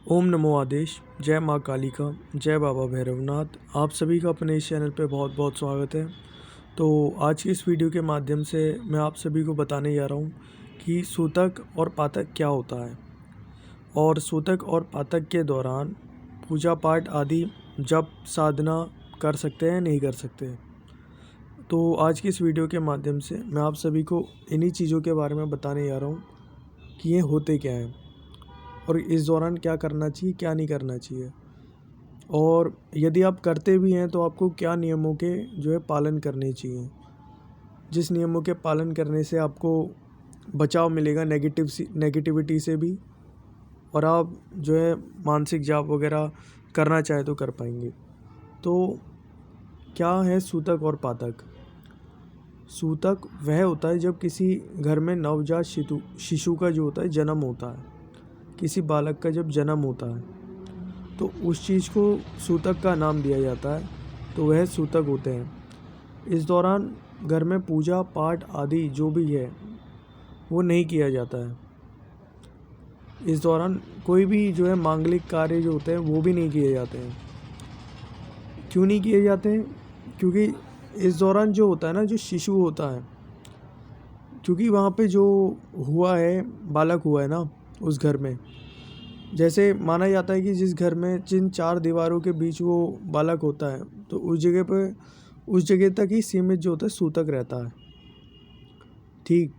ओम नमो आदेश। जय माँ कालिका, जय बाबा भैरवनाथ। आप सभी का अपने इस चैनल पे बहुत बहुत स्वागत है। तो आज की इस वीडियो के माध्यम से मैं आप सभी को बताने जा रहा हूँ कि सूतक और पातक क्या होता है और सूतक और पातक के दौरान पूजा पाठ आदि जप साधना कर सकते हैं नहीं कर सकते। तो आज की इस वीडियो के माध्यम से मैं आप सभी को इन्हीं चीज़ों के बारे में बताने जा रहा हूँ कि ये होते क्या हैं और इस दौरान क्या करना चाहिए क्या नहीं करना चाहिए, और यदि आप करते भी हैं तो आपको क्या नियमों के पालन करने चाहिए, जिस नियमों के पालन करने से आपको बचाव मिलेगा नेगेटिविटी से भी, और आप मानसिक जाप वगैरह करना चाहे तो कर पाएंगे। तो क्या है सूतक और पातक? सूतक वह होता है जब किसी घर में नवजात शिशु का जन्म होता है, किसी बालक का जब जन्म होता है तो उस चीज़ को सूतक का नाम दिया जाता है, तो वह सूतक होते हैं। इस दौरान घर में पूजा पाठ आदि जो भी है वो नहीं किया जाता है। इस दौरान कोई भी मांगलिक कार्य जो होते हैं वो भी नहीं किए जाते हैं। क्यों नहीं किए जाते हैं? क्योंकि इस दौरान जो होता है ना, जो शिशु होता है, क्योंकि वहाँ पे जो हुआ है, बालक हुआ है ना उस घर में, जैसे माना जाता है कि जिस घर में जिन चार दीवारों के बीच वो बालक होता है तो उस जगह तक ही सीमित जो होता है सूतक रहता है। ठीक,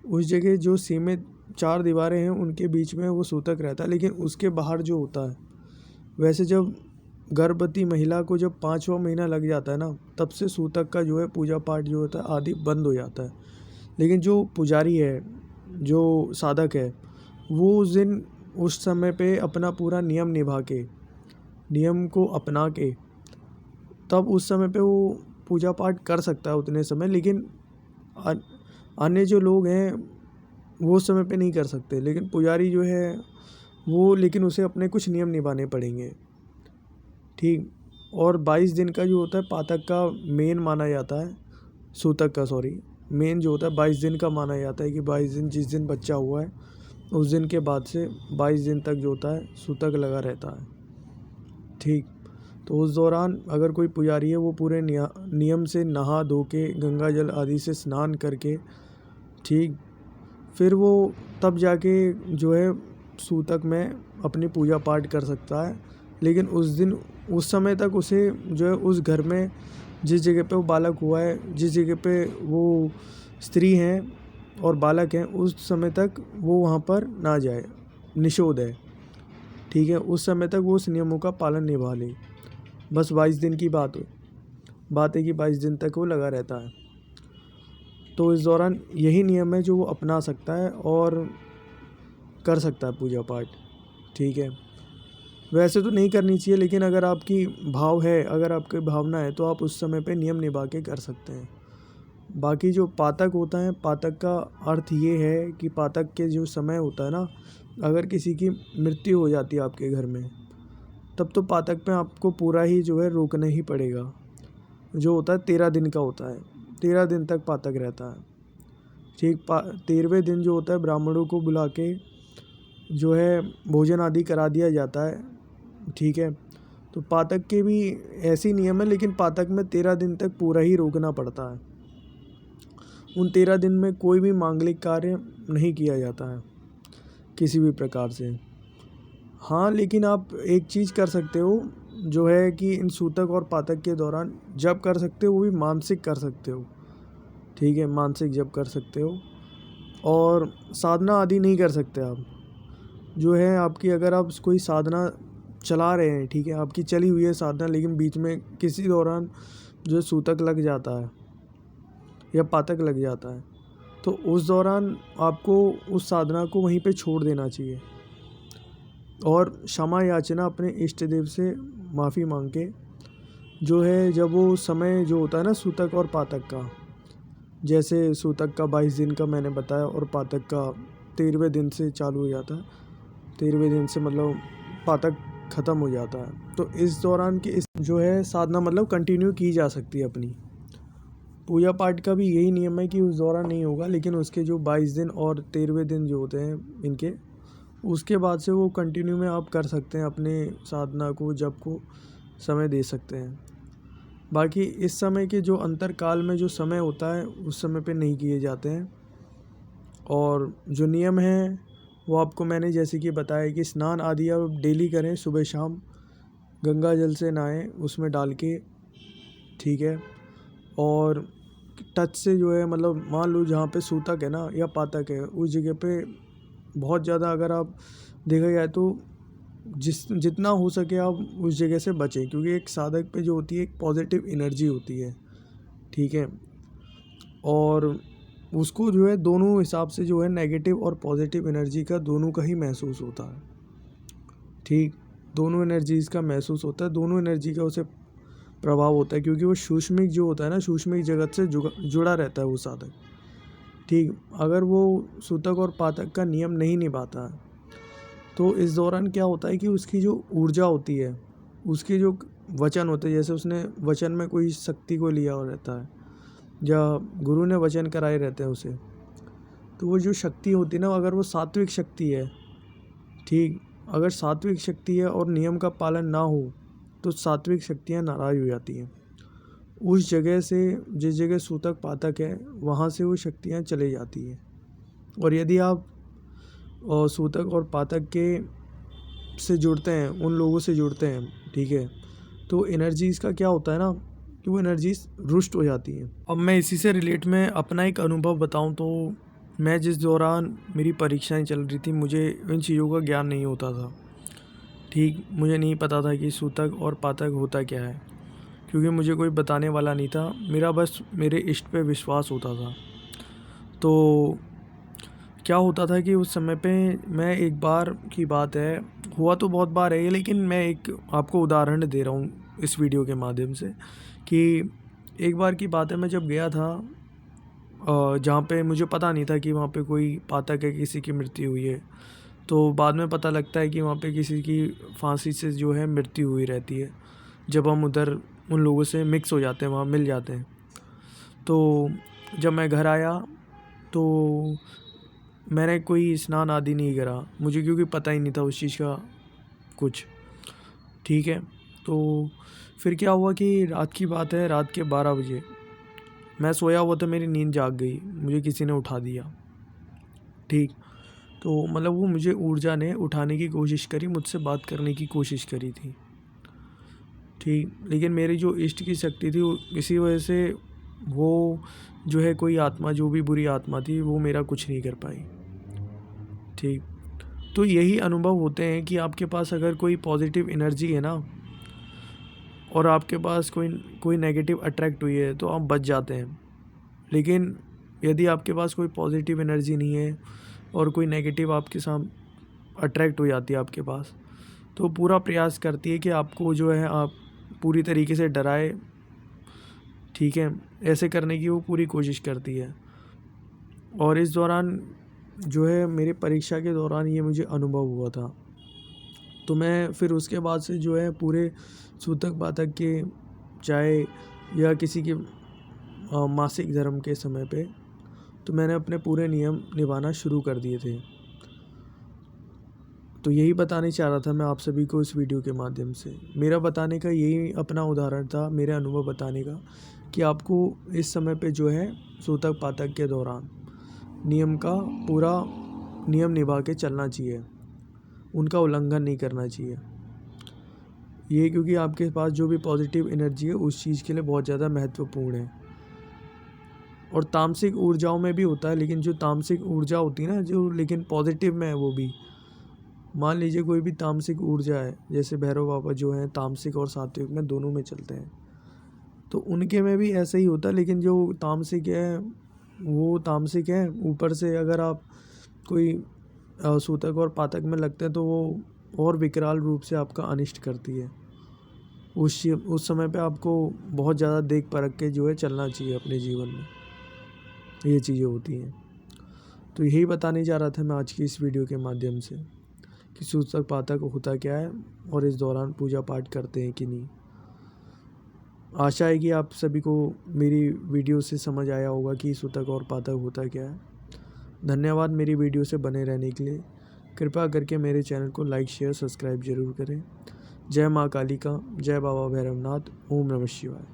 उस जगह जो सीमित चार दीवारें हैं उनके बीच में वो सूतक रहता है, लेकिन उसके बाहर जो होता है, वैसे जब गर्भवती महिला को जब 5वां महीना लग जाता है ना, तब से सूतक का पूजा पाठ जो होता है आदि बंद हो जाता है। लेकिन जो पुजारी है, जो साधक है, वो उस समय पे अपना पूरा नियम निभा के, नियम को अपना के, तब उस समय पे वो पूजा पाठ कर सकता है उतने समय। लेकिन अन्य जो लोग हैं वो उस समय पे नहीं कर सकते। लेकिन पुजारी जो है वो, लेकिन उसे अपने कुछ नियम निभाने पड़ेंगे। ठीक, और 22 दिन का जो होता है पातक का मेन माना जाता है, सूतक का मेन जो होता है 22 दिन का माना जाता है कि 22 दिन, जिस दिन बच्चा हुआ है उस दिन के बाद से 22 दिन तक जो होता है सूतक लगा रहता है। ठीक, तो उस दौरान अगर कोई पुजारी है वो पूरे नियम से नहा धो के गंगा जल आदि से स्नान करके, ठीक, फिर वो तब जाके सूतक में अपनी पूजा पाठ कर सकता है। लेकिन उस समय तक उसे उस घर में जिस जगह पे वो बालक हुआ है, जिस जगह पे वो स्त्री हैं और बालक हैं, उस समय तक वो वहाँ पर ना जाए, निषेध है। ठीक है, उस समय तक वो उस नियमों का पालन निभा ले। बस 22 दिन की बात है कि 22 दिन तक वो लगा रहता है। तो इस दौरान यही नियम है जो वो अपना सकता है और कर सकता है पूजा पाठ। ठीक है, वैसे तो नहीं करनी चाहिए, लेकिन अगर आपकी भाव है, अगर आपकी भावना है, तो आप उस समय पे नियम निभा के कर सकते हैं। बाकी जो पातक होता है, पातक का अर्थ ये है कि पातक के जो समय होता है ना, अगर किसी की मृत्यु हो जाती है आपके घर में, तब तो पातक में आपको पूरा ही रोकना ही पड़ेगा। जो होता है 13 दिन का होता है, 13 दिन तक पातक रहता है। ठीक, 13वें दिन जो होता है ब्राह्मणों को बुला के भोजन आदि करा दिया जाता है। ठीक है, तो पातक के भी ऐसी नियम है, लेकिन पातक में 13 दिन तक पूरा ही रोकना पड़ता है। उन 13 दिन में कोई भी मांगलिक कार्य नहीं किया जाता है किसी भी प्रकार से। हाँ, लेकिन आप एक चीज़ कर सकते हो कि इन सूतक और पातक के दौरान जप कर सकते हो, वो भी मानसिक कर सकते हो। ठीक है, मानसिक जप कर सकते हो, और साधना आदि नहीं कर सकते आप। आपकी, अगर आप कोई साधना चला रहे हैं, ठीक है, आपकी चली हुई है साधना, लेकिन बीच में किसी दौरान सूतक लग जाता है या पातक लग जाता है, तो उस दौरान आपको उस साधना को वहीं पे छोड़ देना चाहिए और क्षमा याचना अपने इष्ट देव से माफ़ी मांग के जब वो समय जो होता है ना सूतक और पातक का, जैसे सूतक का 22 दिन का मैंने बताया और पातक का 13वें दिन से चालू हो जाता है। 13वें दिन से मतलब पातक ख़त्म हो जाता है। तो इस दौरान की साधना कंटिन्यू की जा सकती है अपनी। पूजा पाठ का भी यही नियम है कि उस दौरान नहीं होगा, लेकिन उसके जो 22 दिन और 13वें दिन जो होते हैं इनके, उसके बाद से वो कंटिन्यू में आप कर सकते हैं, अपने साधना को जप को समय दे सकते हैं। बाकी इस समय के जो अंतरकाल में जो समय होता है उस समय पे नहीं किए जाते हैं। और जो नियम हैं वो आपको मैंने जैसे कि बताया कि स्नान आदि आप डेली करें, सुबह शाम गंगा जल से नहाएं उसमें डाल के, ठीक है। और टच से जो है मतलब मान लो जहाँ पे सूतक है ना या पातक है उस जगह पे बहुत ज़्यादा अगर आप देखा जाए तो जितना हो सके आप उस जगह से बचें, क्योंकि एक साधक पे जो होती है एक पॉजिटिव एनर्जी होती है, ठीक है। और उसको जो है दोनों हिसाब से जो है नेगेटिव और पॉजिटिव एनर्जी का दोनों का ही महसूस होता है, ठीक। दोनों एनर्जीज़ का महसूस होता है, दोनों एनर्जी का उसे प्रभाव होता है, क्योंकि वो सूक्ष्मिक जो होता है ना, सूक्ष्मिक जगत से जुड़ा रहता है वो साधक, ठीक। अगर वो सूतक और पातक का नियम नहीं निभाता है तो इस दौरान क्या होता है कि उसकी जो ऊर्जा होती है, उसके जो वचन होते हैं, जैसे उसने वचन में कोई शक्ति को लिया हुआ रहता है या गुरु ने वचन कराए रहते हैं उसे, तो वो जो शक्ति होती है ना, अगर वो सात्विक शक्ति है, ठीक। अगर सात्विक शक्ति है और नियम का पालन ना हो तो सात्विक शक्तियाँ नाराज़ हो जाती हैं। उस जगह से, जिस जगह सूतक पातक है वहाँ से वो शक्तियाँ चली जाती हैं। और यदि आप सूतक और पातक के से जुड़ते हैं, उन लोगों से जुड़ते हैं, ठीक है, तो एनर्जीज़ का क्या होता है ना कि वो एनर्जीज़ रुष्ट हो जाती हैं। अब मैं इसी से रिलेट में अपना एक अनुभव बताऊं तो मैं जिस दौरान मेरी परीक्षाएं चल रही थी, मुझे इन चीज़ों का ज्ञान नहीं होता था, ठीक। मुझे नहीं पता था कि सूतक और पातक होता क्या है, क्योंकि मुझे कोई बताने वाला नहीं था। मेरा बस मेरे इष्ट पे विश्वास होता था। तो क्या होता था कि उस समय पे मैं, एक बार की बात है, हुआ तो बहुत बार है ये, लेकिन मैं एक आपको उदाहरण दे रहा हूँ इस वीडियो के माध्यम से कि एक बार की बात है, मैं जब गया था जहाँ पे मुझे पता नहीं था कि वहाँ पे कोई पातक है, किसी की मृत्यु हुई है। तो बाद में पता लगता है कि वहाँ पे किसी की फांसी से जो है मृत्यु हुई रहती है, जब हम उधर उन लोगों से मिक्स हो जाते हैं, वहाँ मिल जाते हैं। तो जब मैं घर आया तो मैंने कोई स्नान आदि नहीं करा, मुझे क्योंकि पता ही नहीं था उस चीज़ का कुछ, ठीक है। तो फिर क्या हुआ कि रात की बात है, रात के 12 बजे मैं सोया हुआ था, मेरी नींद जाग गई, मुझे किसी ने उठा दिया, ठीक। तो मतलब वो मुझे ऊर्जा ने उठाने की कोशिश करी, मुझसे बात करने की कोशिश करी थी, ठीक। लेकिन मेरी जो इष्ट की शक्ति थी इसी वजह से वो जो है, कोई आत्मा, जो भी बुरी आत्मा थी, वो मेरा कुछ नहीं कर पाई, ठीक। तो यही अनुभव होते हैं कि आपके पास अगर कोई पॉजिटिव एनर्जी है ना और आपके पास कोई नेगेटिव अट्रैक्ट हुई है तो आप बच जाते हैं। लेकिन यदि आपके पास कोई पॉजिटिव एनर्जी नहीं है और कोई नेगेटिव आपके साथ अट्रैक्ट हो जाती है आपके पास, तो पूरा प्रयास करती है कि आपको जो है आप पूरी तरीके से डराए, ठीक है। ऐसे करने की वो पूरी कोशिश करती है। और इस दौरान जो है, मेरे परीक्षा के दौरान ये मुझे अनुभव हुआ था। तो मैं फिर उसके बाद से जो है पूरे सूतक पातक के, चाहे या किसी के मासिक धर्म के समय पे, तो मैंने अपने पूरे नियम निभाना शुरू कर दिए थे। तो यही बताने चाह रहा था मैं आप सभी को इस वीडियो के माध्यम से। मेरा बताने का यही अपना उदाहरण था, मेरे अनुभव बताने का, कि आपको इस समय पे जो है सूतक पातक के दौरान नियम का पूरा नियम निभा के चलना चाहिए, उनका उल्लंघन नहीं करना चाहिए। ये क्योंकि आपके पास जो भी पॉजिटिव एनर्जी है उस चीज़ के लिए बहुत ज़्यादा महत्वपूर्ण है। और तामसिक ऊर्जाओं में भी होता है, लेकिन जो तामसिक ऊर्जा होती है ना, जो लेकिन पॉजिटिव में है, वो भी मान लीजिए कोई भी तामसिक ऊर्जा है, जैसे भैरव बाबा जो हैं तामसिक और सात्विक में दोनों में चलते हैं, तो उनके में भी ऐसा ही होता है। लेकिन जो तामसिक है वो तामसिक है, ऊपर से अगर आप कोई सूतक और पातक में लगते हैं तो वो और विकराल रूप से आपका अनिष्ट करती है। उस समय पे आपको बहुत ज़्यादा देख परख के जो है चलना चाहिए अपने जीवन में, ये चीज़ें होती हैं। तो यही बताने जा रहा था मैं आज की इस वीडियो के माध्यम से कि सूतक पातक होता क्या है और इस दौरान पूजा पाठ करते हैं कि नहीं। आशा है कि आप सभी को मेरी वीडियो से समझ आया होगा कि सूतक और पातक होता क्या है। धन्यवाद मेरी वीडियो से बने रहने के लिए। कृपया करके मेरे चैनल को लाइक शेयर सब्सक्राइब जरूर करें। जय माँ कालिका, जय बाबा भैरवनाथ, ओम नमः शिवाय।